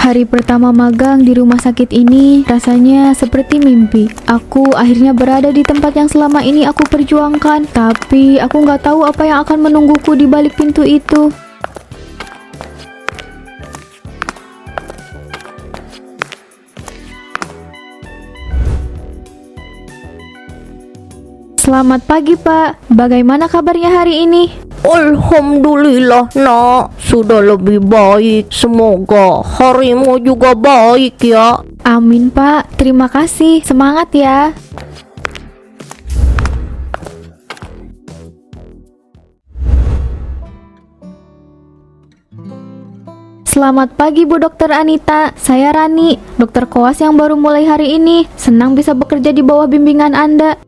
Hari pertama magang di rumah sakit ini rasanya seperti mimpi. Aku akhirnya berada di tempat yang selama ini aku perjuangkan, tapi aku nggak tahu apa yang akan menungguku di balik pintu itu. Selamat pagi, Pak. Bagaimana kabarnya hari ini? Alhamdulillah nak, sudah lebih baik. Semoga harimu juga baik ya. Amin, Pak. Terima kasih. Semangat ya. Selamat pagi Bu Dokter Anita. Saya Rani, dokter koas yang baru mulai hari ini. Senang bisa bekerja di bawah bimbingan Anda.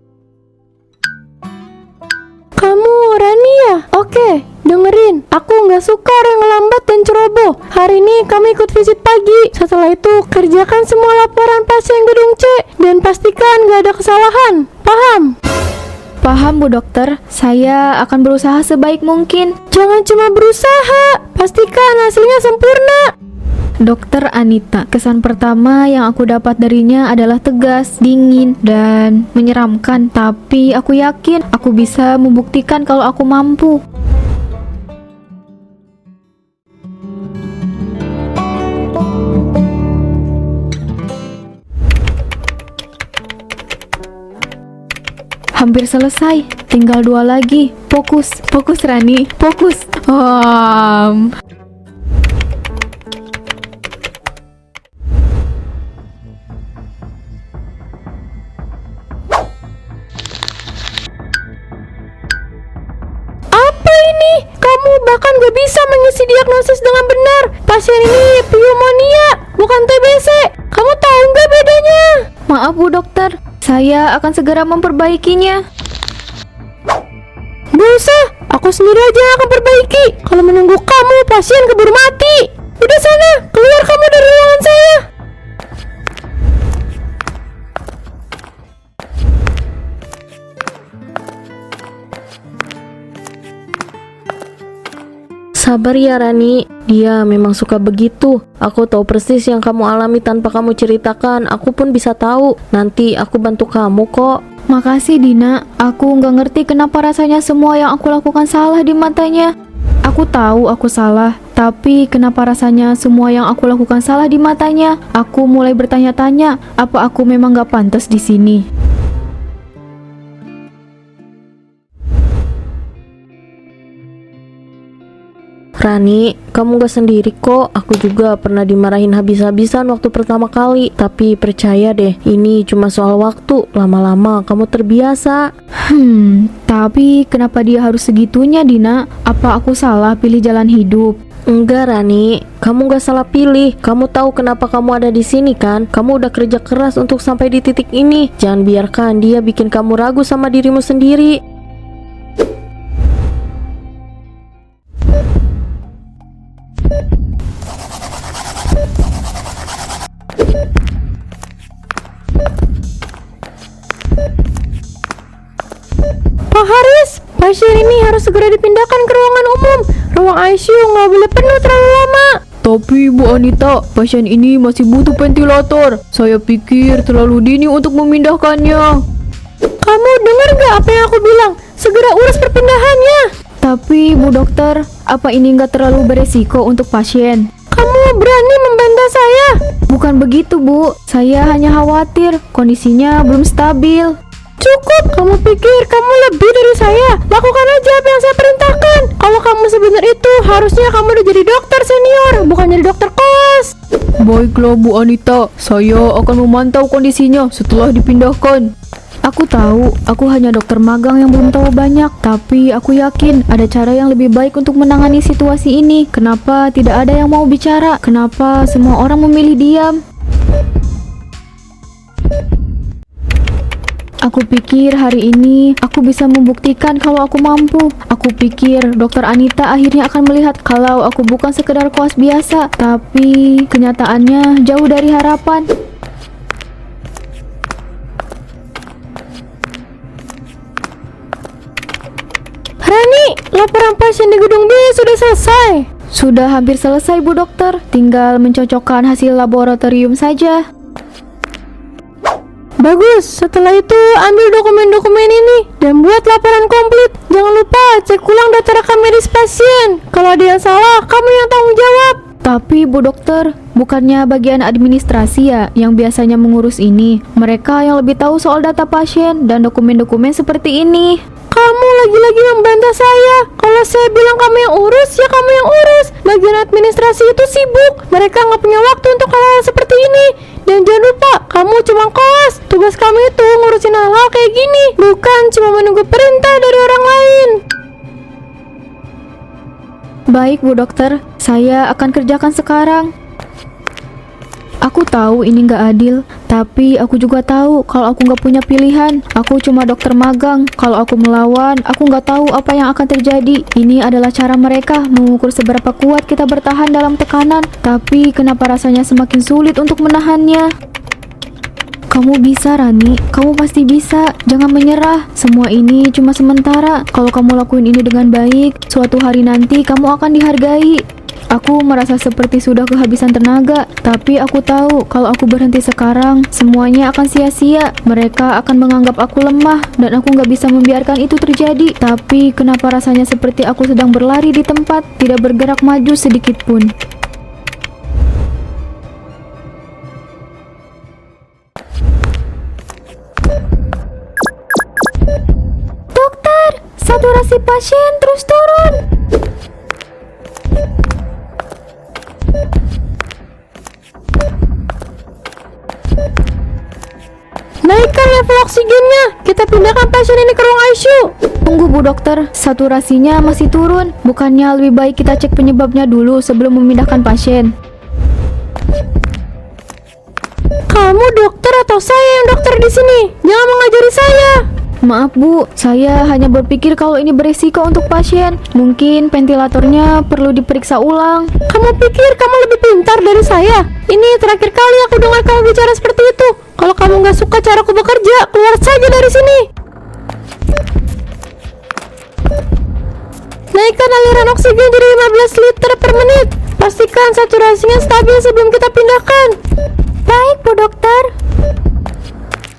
Kamu Rani ya? Oke, dengerin. Aku nggak suka orang lambat dan ceroboh. Hari ini kami ikut visit pagi. Setelah itu, kerjakan semua laporan pasien gedung C. Dan pastikan nggak ada kesalahan. Paham? Paham Bu Dokter. Saya akan berusaha sebaik mungkin. Jangan cuma berusaha. Pastikan hasilnya sempurna. Dokter Anita, kesan pertama yang aku dapat darinya adalah tegas, dingin, dan menyeramkan. Tapi aku yakin aku bisa membuktikan kalau aku mampu. Hampir selesai, tinggal 2 lagi. Fokus, fokus Rani, fokus. Kamu bahkan gak bisa mengisi diagnosis dengan benar. Pasien ini pneumonia, bukan TBC. Kamu tahu nggak bedanya? Maaf Bu Dokter, saya akan segera memperbaikinya. Gak usah, aku sendiri aja yang akan perbaiki. Kalau menunggu kamu, pasien keburu mati. Udah sana, keluar kamu dari ruangan saya. Sabar ya Rani, dia memang suka begitu. Aku tahu persis yang kamu alami tanpa kamu ceritakan. Aku pun bisa tahu. Nanti aku bantu kamu kok. Makasih Dina, aku nggak ngerti kenapa rasanya semua yang aku lakukan salah di matanya. Aku tahu aku salah, tapi kenapa rasanya semua yang aku lakukan salah di matanya? Aku mulai bertanya-tanya, apa aku memang nggak pantas di sini? Rani, kamu gak sendiri kok. Aku juga pernah dimarahin habis-habisan waktu pertama kali. Tapi percaya deh, ini cuma soal waktu. Lama-lama kamu terbiasa. Tapi kenapa dia harus segitunya Dina? Apa aku salah pilih jalan hidup? Enggak Rani, kamu gak salah pilih. Kamu tahu kenapa kamu ada di sini kan? Kamu udah kerja keras untuk sampai di titik ini. Jangan biarkan dia bikin kamu ragu sama dirimu sendiri. Pak Haris, pasien ini harus segera dipindahkan ke ruangan umum. Ruang ICU nggak boleh penuh terlalu lama. Tapi Bu Anita, pasien ini masih butuh ventilator. Saya pikir terlalu dini untuk memindahkannya. Kamu dengar nggak apa yang aku bilang? Segera urus perpindahannya. Tapi Bu Dokter, apa ini nggak terlalu beresiko untuk pasien? Kamu berani membantah saya? Bukan begitu Bu, saya hanya khawatir kondisinya belum stabil. Cukup, kamu pikir kamu lebih dari saya? Lakukan aja apa yang saya perintahkan. Kalau kamu sebenar itu, harusnya kamu udah jadi dokter senior, bukan jadi dokter koas. Baiklah Bu Anita, saya akan memantau kondisinya setelah dipindahkan. Aku tahu, aku hanya dokter magang yang belum tahu banyak, tapi aku yakin ada cara yang lebih baik untuk menangani situasi ini. Kenapa tidak ada yang mau bicara? Kenapa semua orang memilih diam? Aku pikir hari ini aku bisa membuktikan kalau aku mampu. Aku pikir Dokter Anita akhirnya akan melihat kalau aku bukan sekedar koas biasa, tapi kenyataannya jauh dari harapan. Rani, laporan pasien di gedung B sudah selesai. Sudah hampir selesai, Bu Dokter. Tinggal mencocokkan hasil laboratorium saja. Bagus, setelah itu ambil dokumen-dokumen ini dan buat laporan komplit. Jangan lupa cek ulang data rekam medis pasien. Kalau ada yang salah, kamu yang tanggung jawab. Tapi Bu Dokter, bukannya bagian administrasi ya yang biasanya mengurus ini? Mereka yang lebih tahu soal data pasien dan dokumen-dokumen seperti ini. Kamu lagi-lagi membantah saya. Kalau saya bilang kamu yang urus, ya kamu yang urus. Bagian administrasi itu sibuk. Mereka nggak punya waktu untuk hal-hal seperti ini. Dan jangan lupa, kamu cuma koas. Tugas kamu itu ngurusin hal-hal kayak gini, bukan cuma menunggu perintah dari orang lain. Baik Bu Dokter, saya akan kerjakan sekarang. Aku tahu ini nggak adil, tapi aku juga tahu kalau aku nggak punya pilihan. Aku cuma dokter magang. Kalau aku melawan, aku nggak tahu apa yang akan terjadi. Ini adalah cara mereka mengukur seberapa kuat kita bertahan dalam tekanan. Tapi kenapa rasanya semakin sulit untuk menahannya? Kamu bisa, Rani. Kamu pasti bisa. Jangan menyerah. Semua ini cuma sementara. Kalau kamu lakuin ini dengan baik, suatu hari nanti kamu akan dihargai. Aku merasa seperti sudah kehabisan tenaga, tapi aku tahu kalau aku berhenti sekarang, semuanya akan sia-sia. Mereka akan menganggap aku lemah, dan aku nggak bisa membiarkan itu terjadi. Tapi kenapa rasanya seperti aku sedang berlari di tempat, tidak bergerak maju sedikit pun. Dokter, saturasi pasien terus turun. Naikkan level oksigennya. Kita pindahkan pasien ini ke ruang ICU. Tunggu Bu Dokter, saturasinya masih turun. Bukannya lebih baik kita cek penyebabnya dulu sebelum memindahkan pasien? Kamu dokter atau saya yang dokter di sini? Jangan mengajari saya. Maaf Bu, saya hanya berpikir kalau ini beresiko untuk pasien. Mungkin ventilatornya perlu diperiksa ulang. Kamu pikir kamu lebih pintar dari saya? Ini terakhir kali aku dengar kamu bicara seperti itu. Kalau kamu nggak suka caraku bekerja, keluar saja dari sini. Naikkan aliran oksigen jadi 15 liter per menit. Pastikan saturasinya stabil sebelum kita pindahkan. Baik Bu Dokter.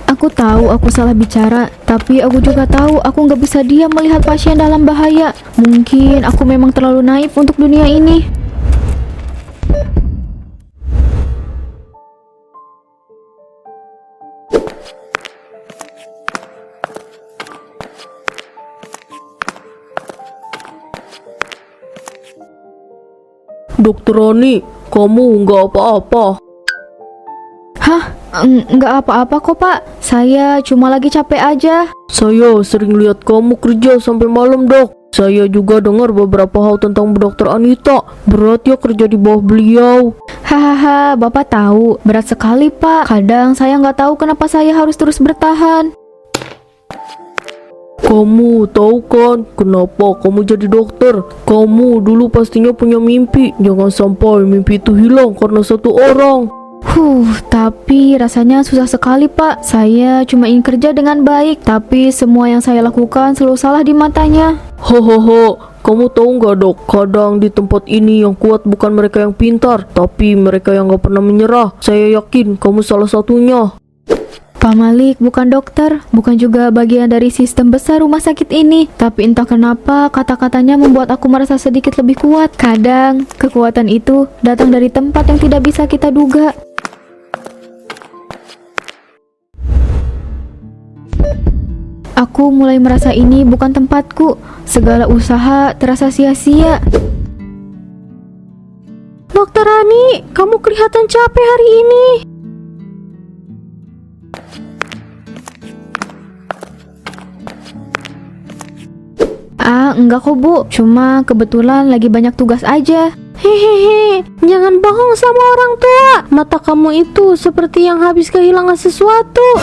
Aku tahu aku salah bicara, tapi aku juga tahu aku nggak bisa diam melihat pasien dalam bahaya. Mungkin aku memang terlalu naif untuk dunia ini. Dokter Rani, kamu nggak apa-apa. Hah? Nggak apa-apa kok Pak. Saya cuma lagi capek aja. Saya sering lihat kamu kerja sampai malam, Dok. Saya juga dengar beberapa hal tentang Dokter Anita. Berat ya kerja di bawah beliau. Hahaha, Bapak tahu. Berat sekali Pak. Kadang saya nggak tahu kenapa saya harus terus bertahan. Kamu tahu kan kenapa kamu jadi dokter? Kamu dulu pastinya punya mimpi. Jangan sampai mimpi itu hilang karena satu orang. Tapi rasanya susah sekali Pak. Saya cuma ingin kerja dengan baik, tapi semua yang saya lakukan selalu salah di matanya. Hohoho, kamu tahu nggak Dok? Kadang di tempat ini yang kuat bukan mereka yang pintar, tapi mereka yang nggak pernah menyerah. Saya yakin kamu salah satunya. Pak Malik bukan dokter, bukan juga bagian dari sistem besar rumah sakit ini. Tapi entah kenapa kata-katanya membuat aku merasa sedikit lebih kuat. Kadang kekuatan itu datang dari tempat yang tidak bisa kita duga. Aku mulai merasa ini bukan tempatku. Segala usaha terasa sia-sia. Dokter Rani, kamu kelihatan capek hari ini. Enggak kok Bu, cuma kebetulan lagi banyak tugas aja. Hehehe, jangan bohong sama orang tua. Mata kamu itu seperti yang habis kehilangan sesuatu.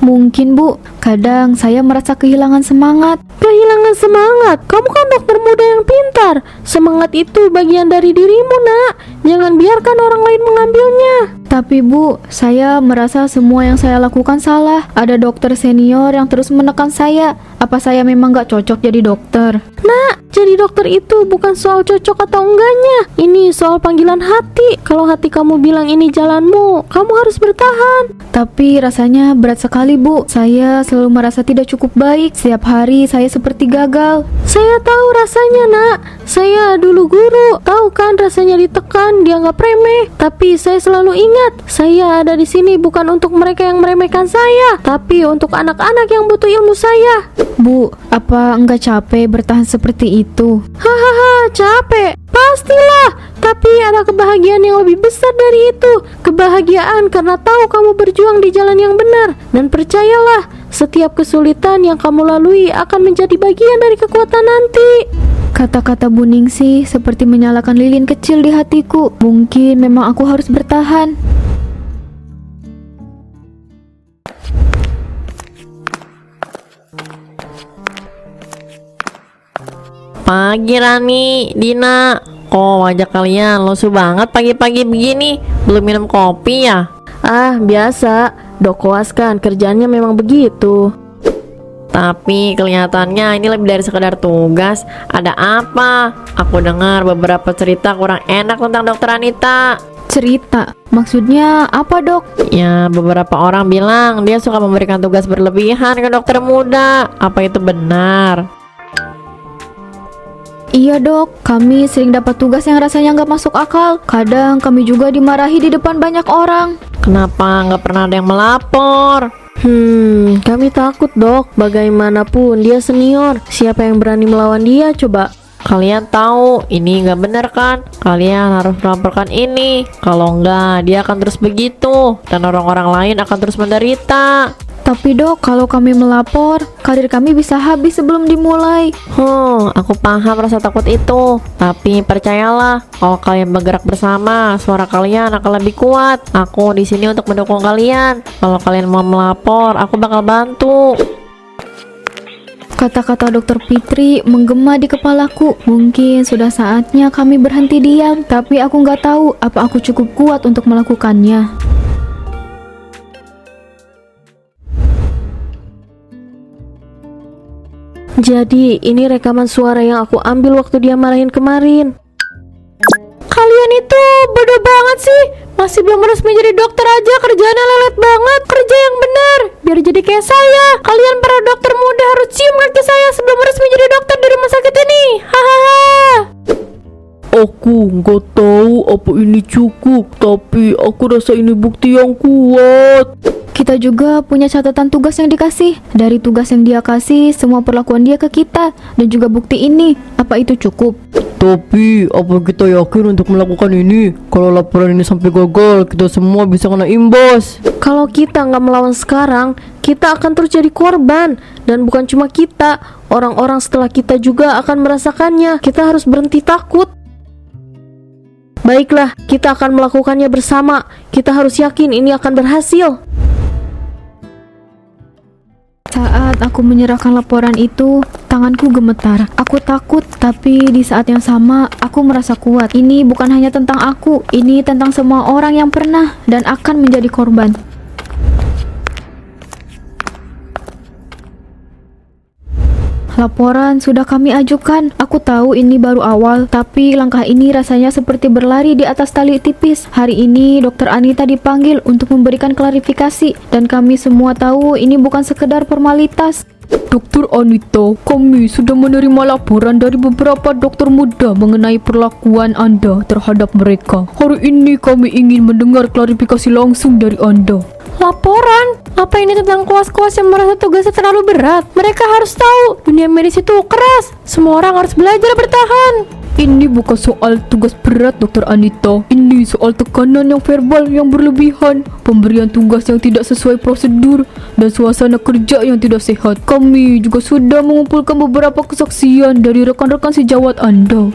Mungkin Bu, kadang saya merasa kehilangan semangat. kehilangan semangat. Kamu kan dokter muda yang pintar. Semangat itu bagian dari dirimu, Nak. Jangan biarkan orang lain mengambilnya. Tapi Bu, saya merasa semua yang saya lakukan salah. Ada dokter senior yang terus menekan saya. Apa saya memang gak cocok jadi dokter? Nak, jadi dokter itu bukan soal cocok atau enggaknya. Ini soal panggilan hati. Kalau hati kamu bilang ini jalanmu, kamu harus bertahan. Tapi rasanya berat sekali Bu. Saya selalu merasa tidak cukup baik. Setiap hari saya seperti gagal. Saya tahu rasanya, Nak. Saya dulu guru. Tahu kan rasanya ditekan, dianggap remeh. Tapi saya selalu ingat, saya ada di sini bukan untuk mereka yang meremehkan saya, tapi untuk anak-anak yang butuh ilmu saya. Bu, apa enggak capek bertahan seperti itu? Hahaha, capek. Pastilah. Tapi ada kebahagiaan yang lebih besar dari itu. Kebahagiaan karena tahu kamu berjuang di jalan yang benar. Dan percayalah, setiap kesulitan yang kamu lalui akan menjadi bagian dari kekuatan nanti. Kata-kata Bu Ningsih seperti menyalakan lilin kecil di hatiku. Mungkin memang aku harus bertahan. Pagi Rani, Dina. Kok wajah kalian lusuh banget pagi-pagi begini? Belum minum kopi ya? Ah, biasa. Dok koas kan, kerjaannya memang begitu. Tapi kelihatannya ini lebih dari sekedar tugas. Ada apa? Aku dengar beberapa cerita kurang enak tentang dokter Anita. Cerita? Maksudnya apa Dok? Ya, beberapa orang bilang dia suka memberikan tugas berlebihan ke dokter muda. Apa itu benar? Iya Dok, kami sering dapat tugas yang rasanya nggak masuk akal. Kadang kami juga dimarahi di depan banyak orang. Kenapa nggak pernah ada yang melapor? Kami takut, Dok. Bagaimanapun dia senior. Siapa yang berani melawan dia coba? Kalian tahu ini nggak benar kan? Kalian harus melaporkan ini. Kalau nggak, dia akan terus begitu dan orang-orang lain akan terus menderita. Tapi Dok, kalau kami melapor, karir kami bisa habis sebelum dimulai. Aku paham rasa takut itu. Tapi percayalah, kalau kalian bergerak bersama, suara kalian akan lebih kuat. Aku di sini untuk mendukung kalian. Kalau kalian mau melapor, aku bakal bantu. Kata-kata Dokter Fitri menggema di kepalaku. Mungkin sudah saatnya kami berhenti diam, tapi aku nggak tahu apa aku cukup kuat untuk melakukannya. Jadi, ini rekaman suara yang aku ambil waktu dia marahin kemarin. Kalian itu bodoh banget sih. Masih belum resmi jadi dokter aja kerjaannya lelet banget. Kerja yang benar biar jadi kayak saya. Kalian para dokter muda harus cium kaki saya sebelum resmi jadi dokter di rumah sakit ini. Hahaha. Aku nggak tahu apa ini cukup, tapi aku rasa ini bukti yang kuat. Kita juga punya catatan tugas yang dikasih. Dari tugas yang dia kasih, semua perlakuan dia ke kita, dan juga bukti ini. Apa itu cukup? Tapi apa kita yakin untuk melakukan ini? Kalau laporan ini sampai gagal, kita semua bisa kena imbas. Kalau kita nggak melawan sekarang, kita akan terus jadi korban. Dan bukan cuma kita, orang-orang setelah kita juga akan merasakannya. Kita harus berhenti takut. Baiklah, kita akan melakukannya bersama. Kita harus yakin ini akan berhasil. Saat aku menyerahkan laporan itu, tanganku gemetar. Aku takut, tapi di saat yang sama, aku merasa kuat. Ini bukan hanya tentang aku, ini tentang semua orang yang pernah dan akan menjadi korban. Laporan sudah kami ajukan. Aku tahu ini baru awal, tapi langkah ini rasanya seperti berlari di atas tali tipis. Hari ini Dokter Anita dipanggil untuk memberikan klarifikasi, dan kami semua tahu ini bukan sekedar formalitas. Dokter Anita, kami sudah menerima laporan dari beberapa dokter muda mengenai perlakuan Anda terhadap mereka. Hari ini kami ingin mendengar klarifikasi langsung dari Anda. Laporan? Apa ini tentang kuas-kuas yang merasa tugasnya terlalu berat? Mereka harus tahu, dunia medis itu keras. Semua orang harus belajar bertahan. Ini bukan soal tugas berat, Dokter Anita. Ini soal tekanan yang verbal yang berlebihan, pemberian tugas yang tidak sesuai prosedur, dan suasana kerja yang tidak sehat. Kami juga sudah mengumpulkan beberapa kesaksian dari rekan-rekan sejawat Anda.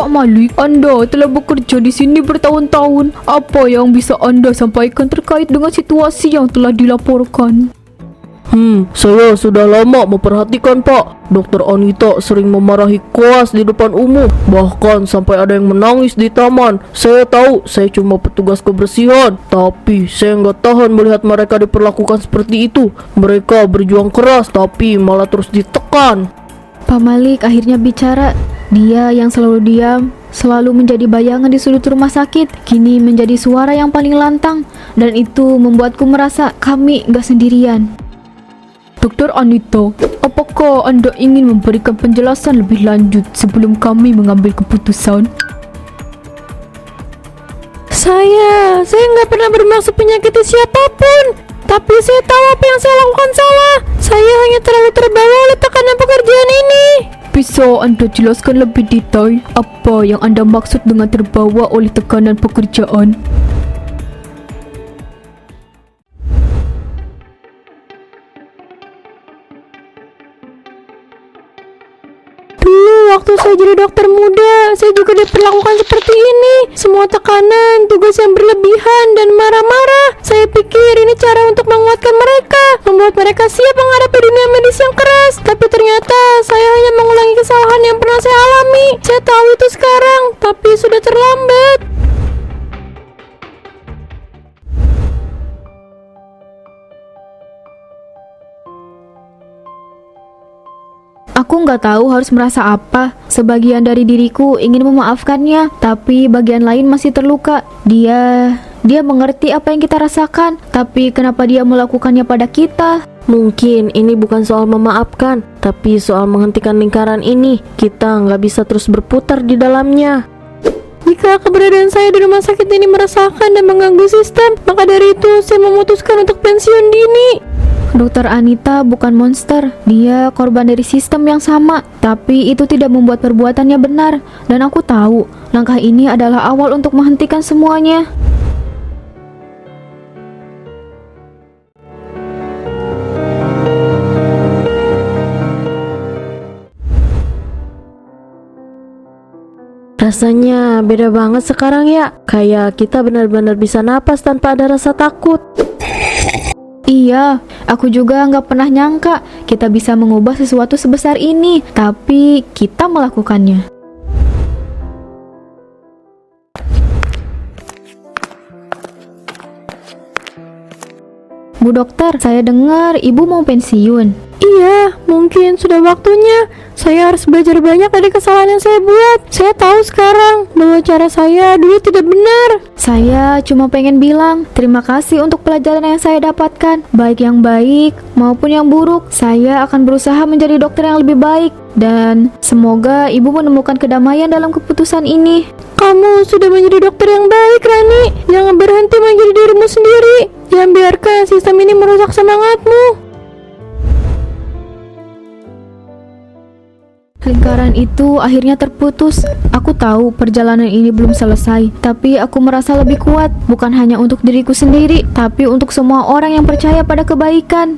Pak Malik, Anda telah bekerja di sini bertahun-tahun. Apa yang bisa Anda sampaikan terkait dengan situasi yang telah dilaporkan? Saya sudah lama memperhatikan Pak. Dokter Anita sering memarahi koas di depan umum, bahkan sampai ada yang menangis di taman. Saya tahu saya cuma petugas kebersihan, tapi saya nggak tahan melihat mereka diperlakukan seperti itu. Mereka berjuang keras, tapi malah terus ditekan. Pak Malik akhirnya bicara. Dia yang selalu diam, selalu menjadi bayangan di sudut rumah sakit, kini menjadi suara yang paling lantang. Dan itu membuatku merasa kami gak sendirian. Dokter Anita, apakah Anda ingin memberikan penjelasan lebih lanjut sebelum kami mengambil keputusan? Saya nggak pernah bermaksud menyakiti siapapun. Tapi saya tahu apa yang saya lakukan salah. Saya hanya terlalu terbawa oleh tekanan pekerjaan ini. Bisa Anda jelaskan lebih detail apa yang Anda maksud dengan terbawa oleh tekanan pekerjaan? Dulu waktu saya jadi dokter muda, saya juga diperlakukan seperti ini. Semua tekanan, tugas yang berlebihan, dan marah-marah. Saya pikir ini cara untuk menguatkan mereka, membuat mereka siap menghadapi dunia medis yang keras. Tapi ternyata saya hanya mengulangi kesalahan yang pernah saya alami. Saya tahu itu sekarang, tapi sudah terlambat. Aku nggak tahu harus merasa apa. Sebagian dari diriku ingin memaafkannya, tapi bagian lain masih terluka. Dia mengerti apa yang kita rasakan, tapi kenapa dia melakukannya pada kita? Mungkin ini bukan soal memaafkan, tapi soal menghentikan lingkaran ini. Kita nggak bisa terus berputar di dalamnya. Jika keberadaan saya di rumah sakit ini meresahkan dan mengganggu sistem, maka dari itu saya memutuskan untuk pensiun dini. Dokter Anita bukan monster. Dia korban dari sistem yang sama, tapi itu tidak membuat perbuatannya benar. Dan aku tahu, langkah ini adalah awal untuk menghentikan semuanya. Rasanya beda banget sekarang ya. Kayak kita benar-benar bisa napas tanpa ada rasa takut. Iya, aku juga nggak pernah nyangka kita bisa mengubah sesuatu sebesar ini, tapi kita melakukannya. Bu dokter, saya dengar ibu mau pensiun. Iya, mungkin sudah waktunya. Saya harus belajar banyak dari kesalahan yang saya buat. Saya tahu sekarang bahwa cara saya dulu tidak benar. Saya cuma pengen bilang terima kasih untuk pelajaran yang saya dapatkan, baik yang baik maupun yang buruk. Saya akan berusaha menjadi dokter yang lebih baik, dan semoga ibu menemukan kedamaian dalam keputusan ini. Kamu sudah menjadi dokter yang baik, Rani. Jangan berhenti menjadi dirimu sendiri. Jangan biarkan sistem ini merusak semangatmu. Lingkaran itu akhirnya terputus. Aku tahu perjalanan ini belum selesai, tapi aku merasa lebih kuat, bukan hanya untuk diriku sendiri, tapi untuk semua orang yang percaya pada kebaikan.